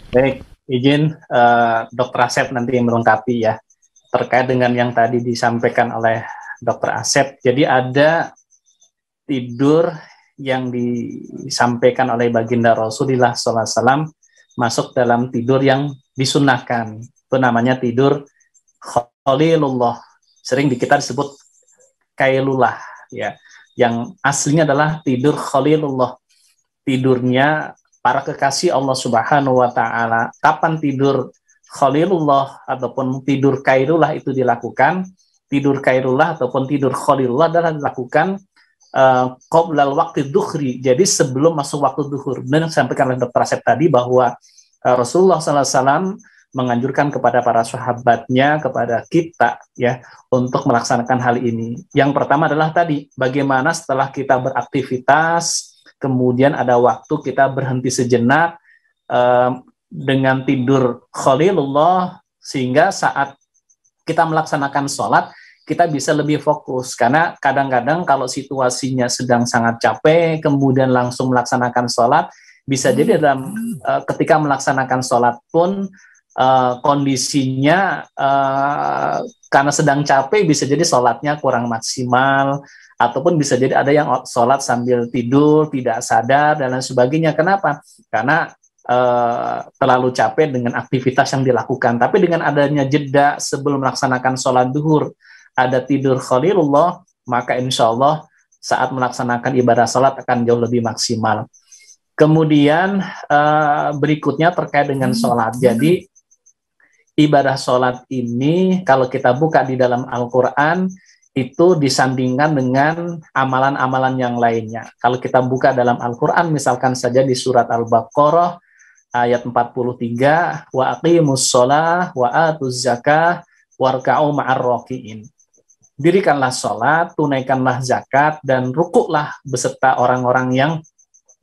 Baik, izin Dr. Asep nanti yang melengkapi ya terkait dengan yang tadi disampaikan oleh Dr. Asep. Jadi ada tidur yang disampaikan oleh baginda Rasulullah SAW masuk dalam tidur yang disunahkan. Itu namanya tidur Khalilullah. Sering di kita disebut Kailullah ya. Yang aslinya adalah tidur Khalilullah. Tidurnya para kekasih Allah Subhanahu wa taala. Kapan tidur Khalilullah ataupun tidur Kailullah itu dilakukan? Tidur Kailullah ataupun tidur Khalilullah adalah dilakukan qoblal waktu duhri, jadi sebelum masuk waktu duhur. Dan disampaikan oleh Dr. Asep tadi bahwa Rasulullah SAW menganjurkan kepada para sahabatnya, kepada kita ya, untuk melaksanakan hal ini. Yang pertama adalah tadi, bagaimana setelah kita beraktivitas, kemudian ada waktu kita berhenti sejenak dengan tidur Khalilullah, sehingga saat kita melaksanakan sholat, kita bisa lebih fokus. Karena kadang-kadang kalau situasinya sedang sangat capek, kemudian langsung melaksanakan sholat, bisa jadi dalam ketika melaksanakan sholat pun kondisinya karena sedang capek, bisa jadi sholatnya kurang maksimal, ataupun bisa jadi ada yang sholat sambil tidur, tidak sadar, dan lain sebagainya. Kenapa? Karena terlalu capek dengan aktivitas yang dilakukan. Tapi dengan adanya jeda sebelum melaksanakan sholat duhur, ada tidur Khalilullah, maka insya Allah saat melaksanakan ibadah sholat akan jauh lebih maksimal. Kemudian berikutnya terkait dengan sholat. Jadi ibadah sholat ini kalau kita buka di dalam Al-Quran, itu disandingkan dengan amalan-amalan yang lainnya. Kalau kita buka dalam Al-Quran, misalkan saja di surat Al-Baqarah, ayat 43, wa aqimus sholah, wa atuz zakah, warka'u ma'ar raki'in. Dirikanlah sholat, tunaikanlah zakat, dan rukuklah beserta orang-orang yang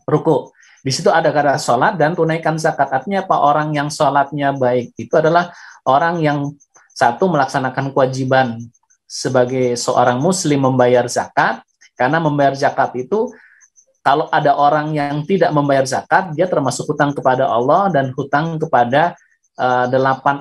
rukuk. Di situ ada kata sholat dan tunaikan zakat. Artinya apa? Orang yang sholatnya baik itu adalah orang yang satu melaksanakan kewajiban sebagai seorang muslim membayar zakat, karena membayar zakat itu kalau ada orang yang tidak membayar zakat, dia termasuk hutang kepada Allah dan hutang kepada 8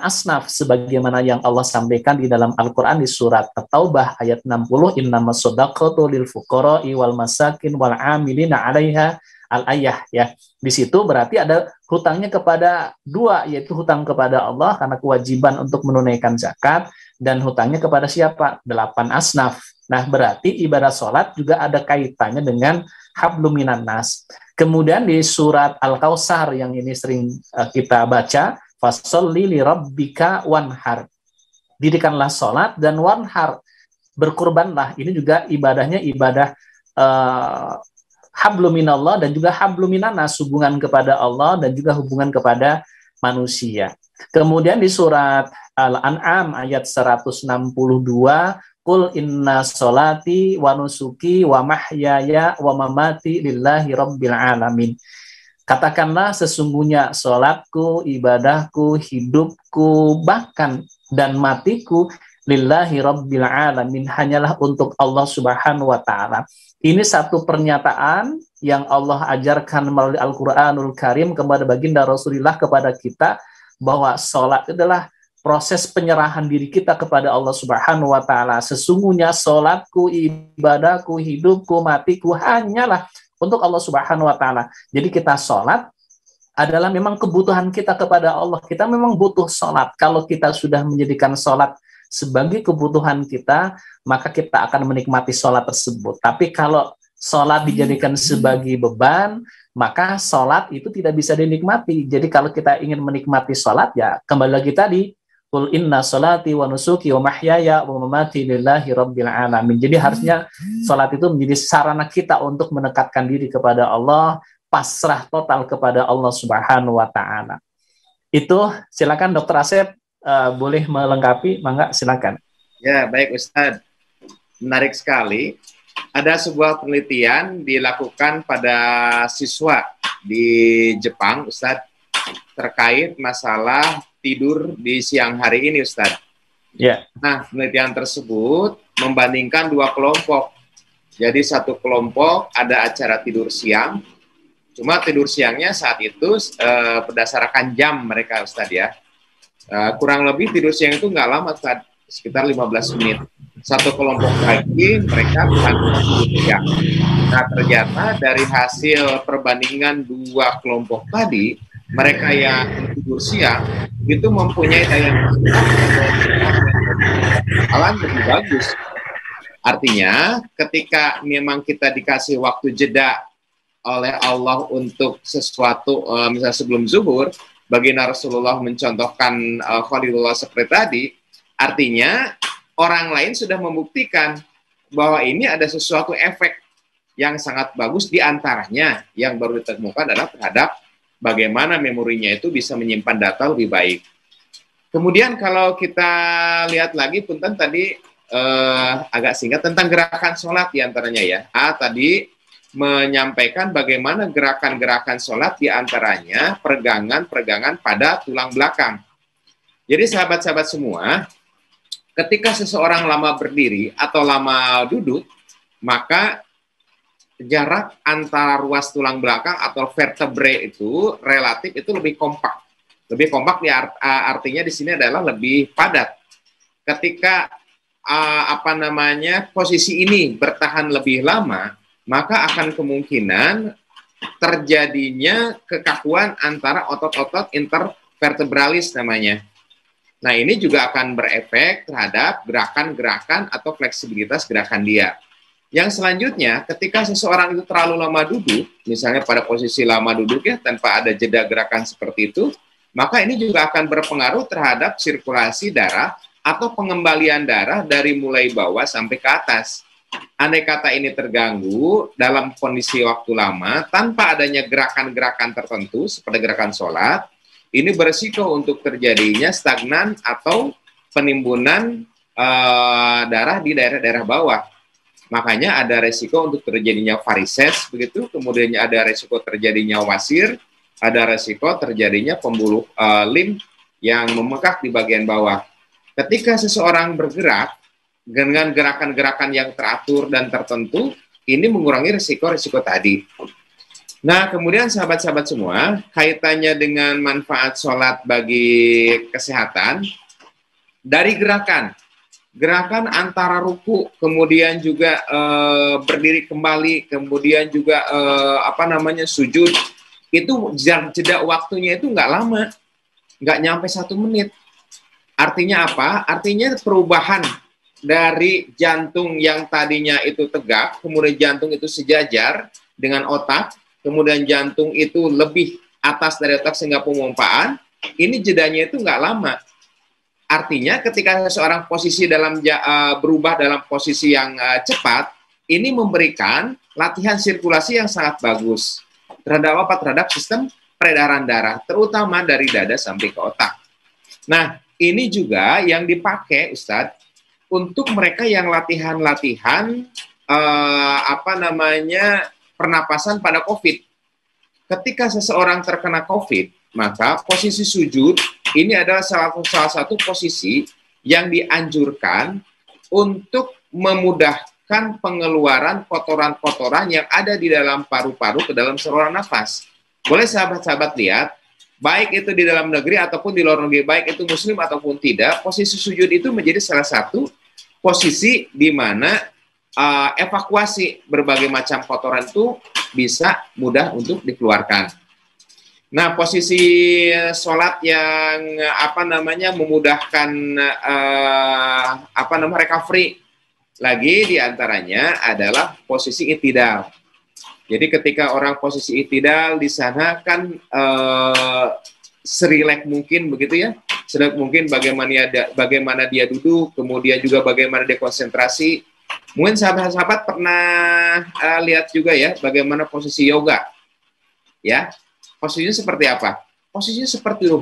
asnaf, sebagaimana yang Allah sampaikan di dalam Al-Quran di surat At-Taubah ayat 60, innamas shadaqatu lil fuqara'i wal masakin wal amilina 'alaiha al-ayah ya. Di situ berarti ada hutangnya kepada dua, yaitu hutang kepada Allah karena kewajiban untuk menunaikan zakat, dan hutangnya kepada siapa? 8 asnaf. Nah, berarti ibadah sholat juga ada kaitannya dengan hablum minan nas. Kemudian di surat Al-Kautsar yang ini sering kita baca, fasholli li rabbika wanhar. Dirikanlah sholat dan wanhar, berkurbanlah. Ini juga ibadahnya ibadah hablum minallah dan juga hablum minannas, hubungan kepada Allah dan juga hubungan kepada manusia. Kemudian di surat Al-An'am ayat 162, Qul inna sholati wa nusuki wa mahyaya wa mamati lillahi rabbil alamin. Katakanlah sesungguhnya sholatku, ibadahku, hidupku, bahkan dan matiku lillahi rabbil alamin, hanyalah untuk Allah Subhanahu wa taala. Ini satu pernyataan yang Allah ajarkan melalui Al-Quranul Karim kepada baginda Rasulullah, kepada kita, bahwa sholat adalah proses penyerahan diri kita kepada Allah Subhanahu wa taala. Sesungguhnya sholatku, ibadahku, hidupku, matiku hanyalah untuk Allah Subhanahu wa taala. Jadi kita sholat adalah memang kebutuhan kita kepada Allah. Kita memang butuh sholat. Kalau kita sudah menjadikan sholat sebagai kebutuhan kita, maka kita akan menikmati sholat tersebut. Tapi kalau sholat dijadikan sebagai beban, maka sholat itu tidak bisa dinikmati. Jadi kalau kita ingin menikmati sholat, ya kembali lagi tadi, Qul inna sholati wa nusuki wa mahyaya wa mamati lillahi rabbil alamin. Jadi harusnya sholat itu menjadi sarana kita untuk mendekatkan diri kepada Allah, pasrah total kepada Allah Subhanahu wa taala. Itu silakan Dr. Asep, boleh melengkapi, mangga silakan. Ya, baik Ustadz. Menarik sekali. Ada sebuah penelitian dilakukan pada siswa di Jepang, Ustadz, terkait masalah tidur di siang hari ini, Ustadz. Ya. Nah, penelitian tersebut membandingkan dua kelompok. Jadi satu kelompok ada acara tidur siang, Cuma tidur siangnya saat itu berdasarkan jam mereka, Ustadz ya. Kurang lebih tidur siang itu nggak lama, Ustadz, sekitar 15 menit. Satu kelompok lagi mereka melakukan tidur siang. Nah, ternyata dari hasil perbandingan dua kelompok tadi, mereka yang tidur siang itu mempunyai daya malah lebih bagus. Artinya, ketika memang kita dikasih waktu jeda oleh Allah untuk sesuatu, misalnya sebelum zuhur, baginda Rasulullah mencontohkan Khalilullah seperti tadi, artinya orang lain sudah membuktikan bahwa ini ada sesuatu efek yang sangat bagus, di antaranya yang baru ditemukan adalah terhadap bagaimana memorinya itu bisa menyimpan data lebih baik. Kemudian kalau kita lihat lagi, punten tadi agak singkat tentang gerakan sholat diantaranya ya. Tadi menyampaikan bagaimana gerakan-gerakan sholat diantaranya peregangan-peregangan pada tulang belakang. Jadi sahabat-sahabat semua, ketika seseorang lama berdiri atau lama duduk, maka jarak antara ruas tulang belakang atau vertebrae itu relatif itu lebih kompak. Lebih kompak artinya di sini adalah lebih padat. Ketika posisi ini bertahan lebih lama, maka akan kemungkinan terjadinya kekakuan antara otot-otot intervertebralis namanya. Nah, ini juga akan berefek terhadap gerakan-gerakan atau fleksibilitas gerakan dia. Yang selanjutnya, ketika seseorang itu terlalu lama duduk, misalnya pada posisi lama duduk ya, tanpa ada jeda gerakan seperti itu, maka ini juga akan berpengaruh terhadap sirkulasi darah atau pengembalian darah dari mulai bawah sampai ke atas. Andai kata ini terganggu dalam kondisi waktu lama, tanpa adanya gerakan-gerakan tertentu, seperti gerakan sholat, ini berisiko untuk terjadinya stagnan atau penimbunan darah di daerah-daerah bawah. Makanya ada resiko untuk terjadinya varises, begitu. Kemudian ada resiko terjadinya wasir, ada resiko terjadinya pembuluh lim yang membengkak di bagian bawah. Ketika seseorang bergerak dengan gerakan-gerakan yang teratur dan tertentu, ini mengurangi risiko-risiko tadi. Nah, kemudian sahabat-sahabat semua, kaitannya dengan manfaat sholat bagi kesehatan, dari gerakan antara ruku, kemudian juga berdiri kembali, kemudian juga sujud, itu jeda waktunya itu nggak lama, nggak nyampe 1 menit. Artinya apa? Artinya perubahan dari jantung yang tadinya itu tegak, kemudian jantung itu sejajar dengan otak, kemudian jantung itu lebih atas dari otak sehingga pemompaan, ini jedanya itu nggak lama. Artinya ketika seseorang posisi berubah dalam posisi yang cepat, ini memberikan latihan sirkulasi yang sangat bagus terhadap sistem peredaran darah, terutama dari dada sampai ke otak. Nah, ini juga yang dipakai, Ustadz, untuk mereka yang latihan-latihan pernapasan pada COVID. Ketika seseorang terkena COVID, maka posisi sujud ini adalah salah satu posisi yang dianjurkan untuk memudahkan pengeluaran kotoran-kotoran yang ada di dalam paru-paru ke dalam saluran nafas. Boleh sahabat-sahabat lihat, baik itu di dalam negeri ataupun di luar negeri, baik itu muslim ataupun tidak, posisi sujud itu menjadi salah satu posisi di mana evakuasi berbagai macam kotoran itu bisa mudah untuk dikeluarkan. Nah, posisi sholat yang memudahkan recovery lagi diantaranya adalah posisi i'tidal. Jadi ketika orang posisi i'tidal di sana kan serileks mungkin begitu ya, serileks mungkin bagaimana dia duduk, kemudian juga bagaimana dia konsentrasi. Mungkin sahabat-sahabat pernah lihat juga ya bagaimana posisi yoga, ya. Posisinya seperti apa? Posisinya seperti itu,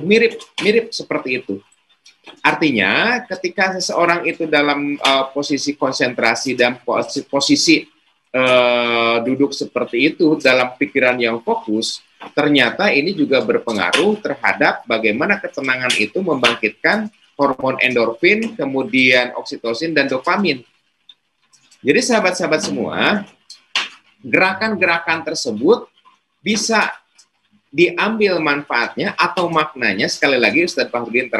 mirip seperti itu. Artinya ketika seseorang itu dalam posisi konsentrasi dan posisi duduk seperti itu dalam pikiran yang fokus, ternyata ini juga berpengaruh terhadap bagaimana ketenangan itu membangkitkan hormon endorfin, kemudian oksitosin dan dopamin. Jadi sahabat-sahabat semua, gerakan-gerakan tersebut bisa diambil manfaatnya atau maknanya, sekali lagi Ustadz Fahrudin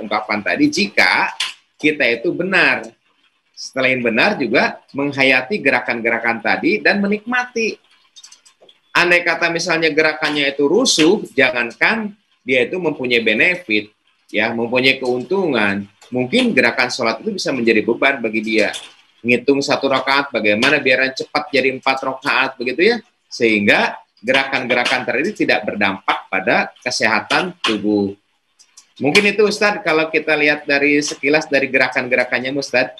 ungkapkan tadi, jika kita itu benar. Selain benar juga menghayati gerakan-gerakan tadi dan menikmati. Andai kata misalnya gerakannya itu rusuh, jangankan dia itu mempunyai benefit, ya, mempunyai keuntungan, mungkin gerakan sholat itu bisa menjadi beban bagi dia. Ngitung 1 rakaat, bagaimana biar cepat jadi 4 rakaat, begitu ya, sehingga gerakan-gerakan tadi tidak berdampak pada kesehatan tubuh. Mungkin itu Ustadz, kalau kita lihat dari sekilas dari gerakan-gerakannya Ustadz.